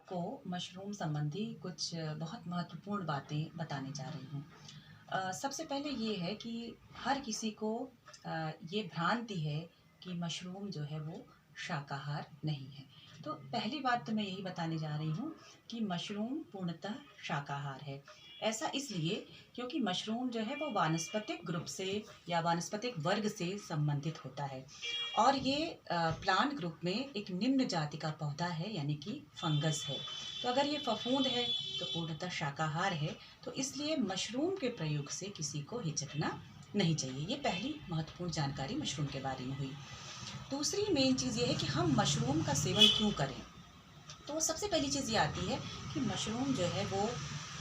आपको मशरूम संबंधी कुछ बहुत महत्वपूर्ण बातें बताने जा रही हूँ। सबसे पहले ये है कि हर किसी को ये भ्रांति है कि मशरूम जो है वो शाकाहार नहीं है। तो पहली बात तो मैं यही बताने जा रही हूँ कि मशरूम पूर्णतः शाकाहार है। ऐसा इसलिए क्योंकि मशरूम जो है वो वानस्पतिक ग्रुप से या वानस्पतिक वर्ग से संबंधित होता है और ये प्लांट ग्रुप में एक निम्न जाति का पौधा है यानी कि फंगस है। तो अगर ये फफूंद है तो पूर्णतः शाकाहार है। तो इसलिए मशरूम के प्रयोग से किसी को हिचकना नहीं चाहिए। ये पहली महत्वपूर्ण जानकारी मशरूम के बारे में हुई। दूसरी मेन चीज़ ये है कि हम मशरूम का सेवन क्यों करें। तो सबसे पहली चीज़ ये आती है कि मशरूम जो है वो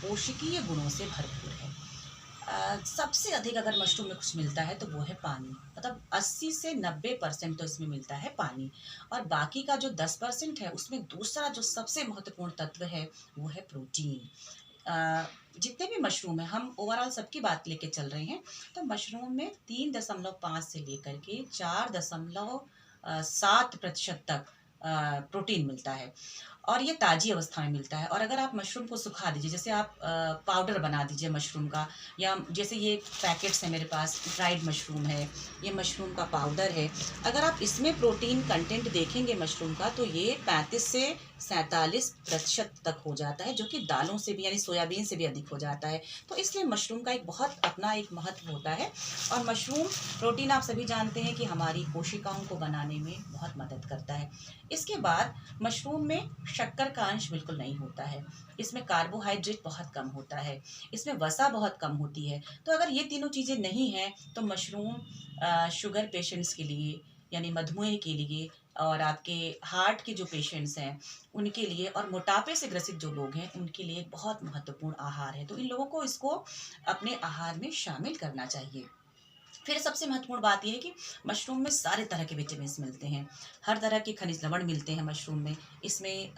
पोषकीय गुणों से भरपूर है। सबसे अधिक अगर मशरूम में कुछ मिलता है तो वो है पानी। मतलब 80 से 90% तो इसमें मिलता है पानी। और बाकी का जो 10% है उसमें दूसरा जो सबसे महत्वपूर्ण तत्व है वो है प्रोटीन। जितने भी मशरूम हैं, हम ओवरऑल सबकी बात लेके चल रहे हैं, तो मशरूम में 3.5 से लेकर के 4.7% तक प्रोटीन मिलता है और ये ताज़ी अवस्था में मिलता है। और अगर आप मशरूम को सुखा दीजिए, जैसे आप पाउडर बना दीजिए मशरूम का, या जैसे ये पैकेट्स है मेरे पास, ड्राइड मशरूम है, ये मशरूम का पाउडर है। अगर आप इसमें प्रोटीन कंटेंट देखेंगे मशरूम का, तो ये 35 से 47% तक हो जाता है, जो कि दालों से भी यानी सोयाबीन से भी अधिक हो जाता है। तो इसलिए मशरूम का एक बहुत अपना एक महत्व होता है। और मशरूम प्रोटीन आप सभी जानते हैं कि हमारी कोशिकाओं को बनाने में बहुत मदद करता है। इसके बाद मशरूम में शक्कर का अंश बिल्कुल नहीं होता है। इसमें कार्बोहाइड्रेट बहुत कम होता है। इसमें वसा बहुत कम होती है। तो अगर ये तीनों चीज़ें नहीं हैं तो मशरूम शुगर पेशेंट्स के लिए यानी मधुमेह के लिए, और आपके हार्ट के जो पेशेंट्स हैं उनके लिए, और मोटापे से ग्रसित जो लोग हैं उनके लिए बहुत महत्वपूर्ण आहार है। तो इन लोगों को इसको अपने आहार में शामिल करना चाहिए। फिर सबसे महत्वपूर्ण बात यह है कि मशरूम में सारे तरह के विटामिन मिलते हैं। हर तरह के खनिज लवण मिलते हैं मशरूम में। इसमें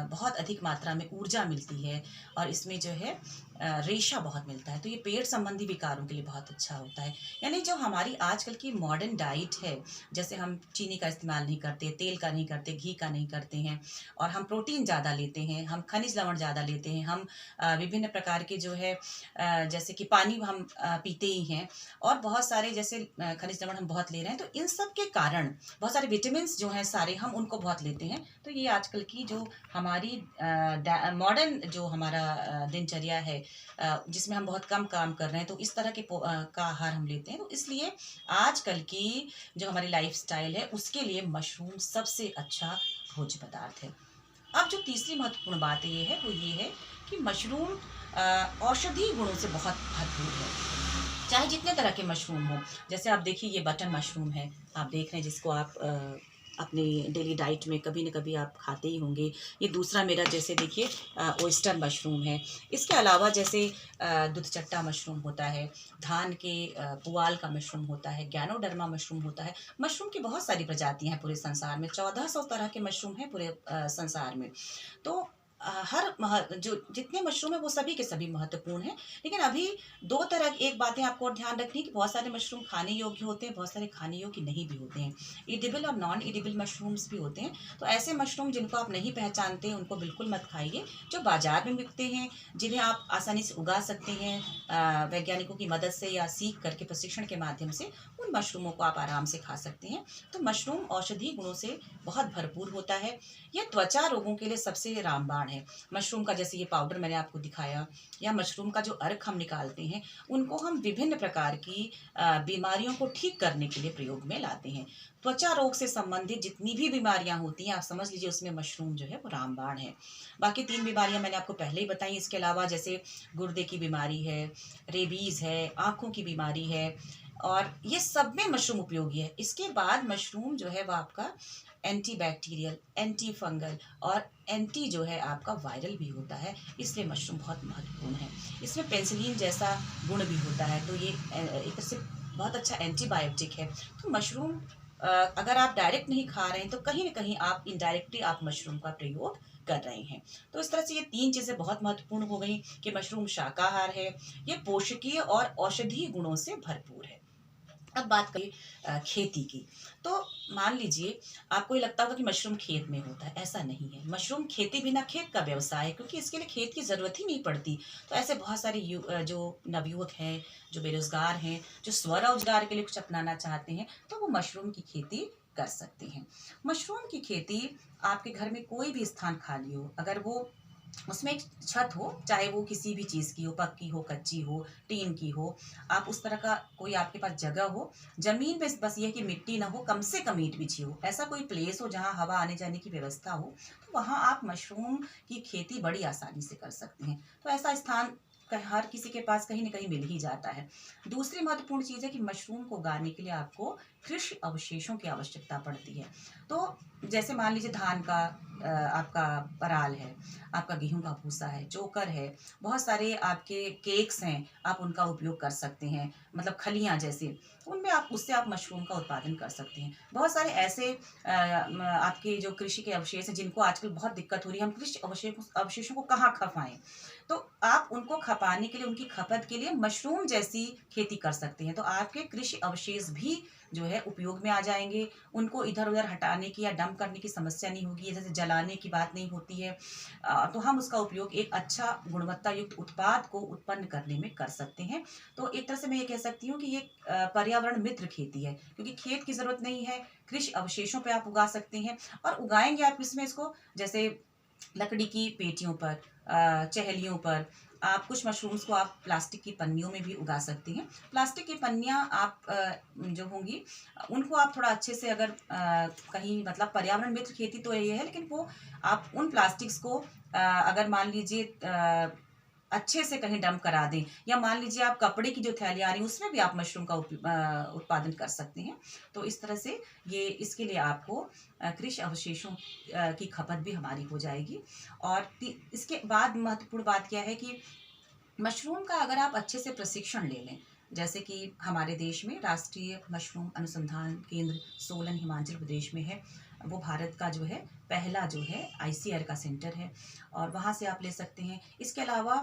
बहुत अधिक मात्रा में ऊर्जा मिलती है और इसमें जो है रेशा बहुत मिलता है। तो ये पेट संबंधी विकारों के लिए बहुत अच्छा होता है। यानी जो हमारी आजकल की मॉडर्न डाइट है, जैसे हम चीनी का इस्तेमाल नहीं करते, तेल का नहीं करते, घी का नहीं करते हैं, और हम प्रोटीन ज़्यादा लेते हैं, हम खनिज लवण ज़्यादा लेते हैं, हम विभिन्न प्रकार के जो है जैसे कि पानी हम पीते ही हैं, और बहुत सारे जैसे खनिज लवण हम बहुत ले रहे हैं। तो इन सब के कारण बहुत सारे विटामिन जो हैं सारे हम उनको बहुत लेते हैं। तो ये आजकल की जो हमारी मॉडर्न जो हमारा दिनचर्या है, जिसमें हम बहुत कम काम कर रहे हैं, तो इस तरह के का आहार हम लेते हैं। तो इसलिए आजकल की जो हमारी लाइफस्टाइल है उसके लिए मशरूम सबसे अच्छा भोज्य पदार्थ है। अब जो तीसरी महत्वपूर्ण बात ये है कि मशरूम औषधीय गुणों से बहुत भरपूर है। चाहे जितने तरह के मशरूम हो, जैसे आप देखिए ये बटन मशरूम है, आप देख रहे हैं, जिसको आप अपनी डेली डाइट में कभी न कभी आप खाते ही होंगे। ये दूसरा मेरा जैसे देखिए ओयस्टर मशरूम है। इसके अलावा जैसे दुधचट्टा मशरूम होता है, धान के पुआल का मशरूम होता है, गैनोडर्मा मशरूम होता है। मशरूम की बहुत सारी प्रजातियां हैं पूरे संसार में, 1400 तरह के मशरूम हैं पूरे संसार में। तो जो जितने मशरूम है वो सभी के सभी महत्वपूर्ण हैं। लेकिन अभी दो तरह की एक बातें आपको और ध्यान रखनी कि बहुत सारे मशरूम खाने योग्य होते हैं, बहुत सारे खाने योग्य नहीं भी होते हैं। इडिबल और नॉन इडिबल मशरूम्स भी होते हैं। तो ऐसे मशरूम जिनको आप नहीं पहचानते उनको बिल्कुल मत खाइए। जो बाजार में बिकते हैं, जिन्हें आप आसानी से उगा सकते हैं वैज्ञानिकों की मदद से या सीख करके प्रशिक्षण के माध्यम से, उन मशरूमों को आप आराम से खा सकते हैं। तो मशरूम औषधीय गुणों से बहुत भरपूर होता है। यह त्वचा रोगों के लिए सबसे रामबाण है। मशरूम का जैसे ये पाउडर मैंने आपको दिखाया, या मशरूम का जो अर्क हम निकालते हैं, उनको हम विभिन्न प्रकार की बीमारियों को ठीक करने के लिए प्रयोग में लाते हैं। त्वचा रोग से संबंधित जितनी भी बीमारियां होती हैं, आप समझ लीजिए उसमें मशरूम जो है वो रामबाण है। बाकी 3 बीमारियां मैंने आपको पहले ही बताई। इसके अलावा जैसे गुर्दे की बीमारी है, रेबीज है, आँखों की बीमारी है, और ये सब में मशरूम उपयोगी है। इसके बाद मशरूम जो है वो आपका एंटी बैक्टीरियल, एंटी फंगल और एंटी जो है आपका वायरल भी होता है। इसलिए मशरूम बहुत महत्वपूर्ण है। इसमें पेंसिलिन जैसा गुण भी होता है। तो ये एक तरह से बहुत अच्छा एंटीबायोटिक है। तो मशरूम अगर आप डायरेक्ट नहीं खा रहे हैं तो कहीं ना कहीं आप इनडायरेक्टली आप मशरूम का प्रयोग कर रहे हैं। तो इस तरह से ये 3 चीज़ें बहुत महत्वपूर्ण हो गई कि मशरूम शाकाहार है, ये पोषकीय और औषधीय गुणों से भरपूर है। अब बात करें खेती की। तो मान लीजिए आपको ये लगता होगा कि मशरूम खेत में होता है, ऐसा नहीं है। मशरूम खेती बिना खेत का व्यवसाय है, क्योंकि इसके लिए खेत की ज़रूरत ही नहीं पड़ती। तो ऐसे बहुत सारे जो नवयुवक हैं, जो बेरोज़गार हैं, जो स्वरोज़गार के लिए कुछ अपनाना चाहते हैं, तो वो मशरूम की खेती कर सकते हैं। मशरूम की खेती आपके घर में कोई भी स्थान खाली हो, अगर वो उसमें एक छत हो, चाहे वो किसी भी चीज़ की हो, पक्की हो, कच्ची हो, टीन की हो, आप उस तरह का कोई आपके पास जगह हो, ज़मीन पे बस ये है कि मिट्टी ना हो, कम से कम ईंट बिछी हो, ऐसा कोई प्लेस हो जहाँ हवा आने जाने की व्यवस्था हो, तो वहाँ आप मशरूम की खेती बड़ी आसानी से कर सकते हैं। तो ऐसा स्थान हर किसी के पास कहीं न कहीं मिल ही जाता है। दूसरी महत्वपूर्ण चीज़ है कि मशरूम को उगाने के लिए आपको कृषि अवशेषों की आवश्यकता पड़ती है। तो जैसे मान लीजिए धान का आपका पराल है, आपका गेहूँ का भूसा है, चोकर है, बहुत सारे आपके केक्स हैं, आप उनका उपयोग कर सकते हैं, मतलब खलियाँ जैसे, उनमें आप उससे आप मशरूम का उत्पादन कर सकते हैं। बहुत सारे ऐसे आपके जो कृषि के अवशेष हैं जिनको आजकल बहुत दिक्कत हो रही है, हम कृषि अवशेषों को कहाँ खपाएँ? तो आप उनको खपाने के लिए, उनकी खपत के लिए मशरूम जैसी खेती कर सकते हैं। तो आपके कृषि अवशेष भी जो है उपयोग में आ जाएँगे, उनको इधर-उधर हटाने की या डंप करने की समस्या नहीं होगी, जैसे जलाने की बात नहीं होती है। तो हम उसका उपयोग एक अच्छा गुणवत्ता युक्त उत्पाद को उत्पन्न करने में कर सकते हैं। तो एक तरह से मैं ये कह सकती हूँ कि ये पर्यावरण मित्र खेती है, क्योंकि खेत की ज़रूरत नहीं है, कृषि अवशेषों पे आप उगा सकते हैं। और उगाएँगे आप किसमें इसको, जैसे लकड़ी की पेटियों पर, चहेलियों पर, आप कुछ मशरूम्स को आप प्लास्टिक की पन्नियों में भी उगा सकते हैं। प्लास्टिक की पन्नियाँ आप जो होंगी, उनको आप थोड़ा अच्छे से अगर कहीं, मतलब पर्यावरण मित्र खेती तो ये है, लेकिन वो आप उन प्लास्टिक्स को अगर मान लीजिए अच्छे से कहीं डंप करा दें, या मान लीजिए आप कपड़े की जो थैलियाँ आ रही हैं उसमें भी आप मशरूम का उत्पादन कर सकते हैं। तो इस तरह से ये इसके लिए आपको कृषि अवशेषों की खपत भी हमारी हो जाएगी। और इसके बाद महत्वपूर्ण बात क्या है कि मशरूम का अगर आप अच्छे से प्रशिक्षण ले लें, जैसे कि हमारे देश में राष्ट्रीय मशरूम अनुसंधान केंद्र सोलन हिमाचल प्रदेश में है। वो भारत का जो है पहला जो है आईसीआर का सेंटर है, और वहाँ से आप ले सकते हैं। इसके अलावा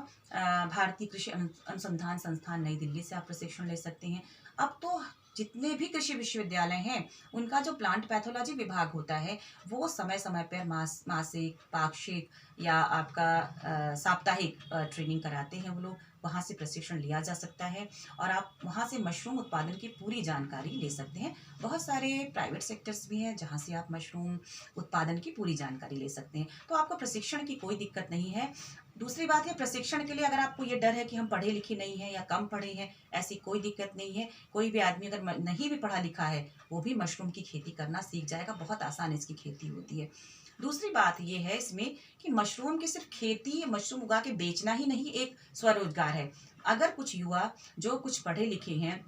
भारतीय कृषि अनुसंधान संस्थान नई दिल्ली से आप प्रशिक्षण ले सकते हैं। अब तो जितने भी कृषि विश्वविद्यालय हैं, उनका जो प्लांट पैथोलॉजी विभाग होता है, वो समय समय पर मासिक, पाक्षिक या आपका साप्ताहिक ट्रेनिंग कराते हैं वो लोग। वहाँ से प्रशिक्षण लिया जा सकता है, और आप वहाँ से मशरूम उत्पादन की पूरी जानकारी ले सकते हैं। बहुत सारे प्राइवेट सेक्टर्स भी हैं जहाँ से आप मशरूम उत्पादन की पूरी जानकारी ले सकते हैं। तो आपको प्रशिक्षण की कोई दिक्कत नहीं है। दूसरी बात है, प्रशिक्षण के लिए अगर आपको ये डर है कि हम पढ़े लिखे नहीं हैं या कम पढ़े हैं, ऐसी कोई दिक्कत नहीं है। कोई भी आदमी अगर नहीं भी पढ़ा लिखा है, वो भी मशरूम की खेती करना सीख जाएगा। बहुत आसान इसकी खेती होती है। दूसरी बात ये है इसमें कि मशरूम की सिर्फ खेती, मशरूम उगा के बेचना ही नहीं एक स्वरोजगार है। अगर कुछ युवा जो कुछ पढ़े लिखे हैं,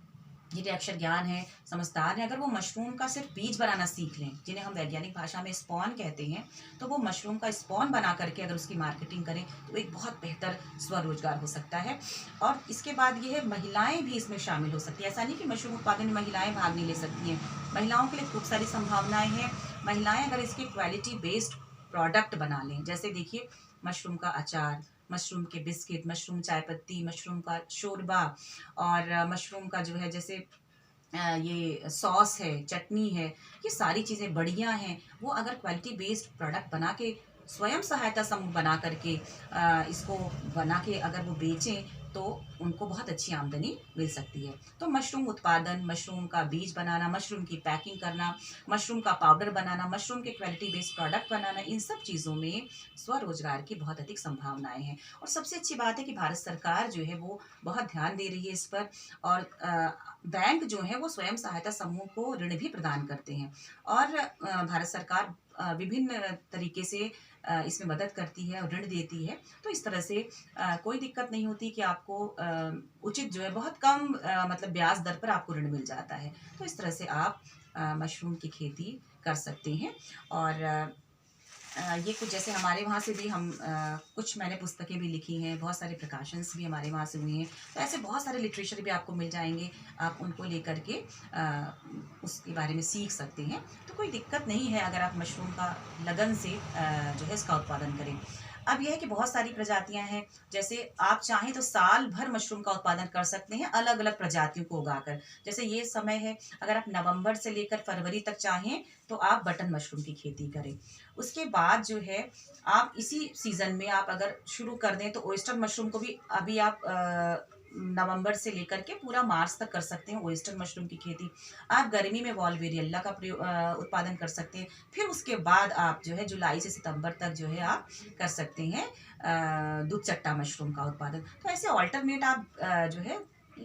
जिन्हें अक्षर ज्ञान है, समझदार हैं, अगर वो मशरूम का सिर्फ बीज बनाना सीख लें, जिन्हें हम वैज्ञानिक भाषा में स्पॉन कहते हैं, तो वो मशरूम का स्पॉन बना करके अगर उसकी मार्केटिंग करें, तो एक बहुत बेहतर स्वरोजगार हो सकता है। और इसके बाद ये है, महिलाएं भी इसमें शामिल हो सकती है। ऐसा नहीं कि मशरूम उत्पादन में महिलाएं भाग नहीं ले सकती हैं, महिलाओं के लिए खूब सारी संभावनाएं हैं। महिलाएं अगर इसके क्वालिटी बेस्ड प्रोडक्ट बना लें, जैसे देखिए मशरूम का अचार, मशरूम के बिस्किट, मशरूम चाय पत्ती, मशरूम का शोरबा, और मशरूम का जो है जैसे ये सॉस है, चटनी है, ये सारी चीज़ें बढ़िया हैं। वो अगर क्वालिटी बेस्ड प्रोडक्ट बना के, स्वयं सहायता समूह बना करके इसको बना के अगर वो बेचें, तो उनको बहुत अच्छी आमदनी मिल सकती है। तो मशरूम उत्पादन, मशरूम का बीज बनाना, मशरूम की पैकिंग करना, मशरूम का पाउडर बनाना, मशरूम के क्वालिटी बेस्ड प्रोडक्ट बनाना, इन सब चीज़ों में स्वरोजगार की बहुत अधिक संभावनाएं हैं। और सबसे अच्छी बात है कि भारत सरकार जो है वो बहुत ध्यान दे रही है इस पर। और बैंक जो है वो स्वयं सहायता समूह को ऋण भी प्रदान करते हैं। और भारत सरकार विभिन्न तरीके से इसमें मदद करती है और ऋण देती है। तो इस तरह से कोई दिक्कत नहीं होती कि आपको उचित जो है बहुत कम मतलब ब्याज दर पर आपको ऋण मिल जाता है। तो इस तरह से आप मशरूम की खेती कर सकते हैं। और ये कुछ जैसे हमारे वहाँ से भी हम कुछ मैंने पुस्तकें भी लिखी हैं, बहुत सारे प्रकाशंस भी हमारे वहाँ से हुए हैं। तो ऐसे बहुत सारे लिटरेचर भी आपको मिल जाएंगे, आप उनको लेकर के उसके बारे में सीख सकते हैं। तो कोई दिक्कत नहीं है अगर आप मशरूम का लगन से जो है इसका उत्पादन करें। अब यह है कि बहुत सारी प्रजातियां हैं, जैसे आप चाहें तो साल भर मशरूम का उत्पादन कर सकते हैं अलग अलग प्रजातियों को उगाकर। जैसे ये समय है, अगर आप नवंबर से लेकर फरवरी तक चाहें तो आप बटन मशरूम की खेती करें। उसके बाद जो है, आप इसी सीजन में आप अगर शुरू कर दें तो ओयस्टर मशरूम को भी अभी आप नवंबर से लेकर के पूरा मार्च तक कर सकते हैं ओयस्टर मशरूम की खेती। आप गर्मी में वॉलवेरिएला का उत्पादन कर सकते हैं। फिर उसके बाद आप जो है जुलाई से सितंबर तक जो है आप कर सकते हैं दुधचट्टा मशरूम का उत्पादन। तो ऐसे ऑल्टरनेट आप जो है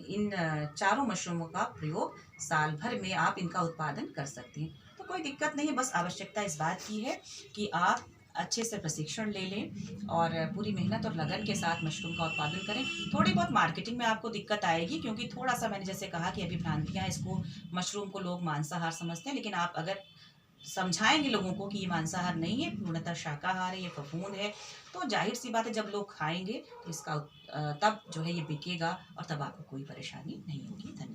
इन चारों मशरूमों का प्रयोग साल भर में आप इनका उत्पादन कर सकते हैं। तो कोई दिक्कत नहीं, बस आवश्यकता इस बात की है कि आप अच्छे से प्रशिक्षण ले लें और पूरी मेहनत और लगन के साथ मशरूम का उत्पादन करें। थोड़ी बहुत मार्केटिंग में आपको दिक्कत आएगी, क्योंकि थोड़ा सा मैंने जैसे कहा कि अभी भ्रांतियाँ, इसको मशरूम को लोग मांसाहार समझते हैं, लेकिन आप अगर समझाएंगे लोगों को कि ये मांसाहार नहीं है, पूर्णतः शाकाहार है, ये फफूंद है, तो जाहिर सी बात है जब लोग खाएंगे तो इसका तब जो है ये बिकेगा और तब आपको कोई परेशानी नहीं होगी। धन्यवाद।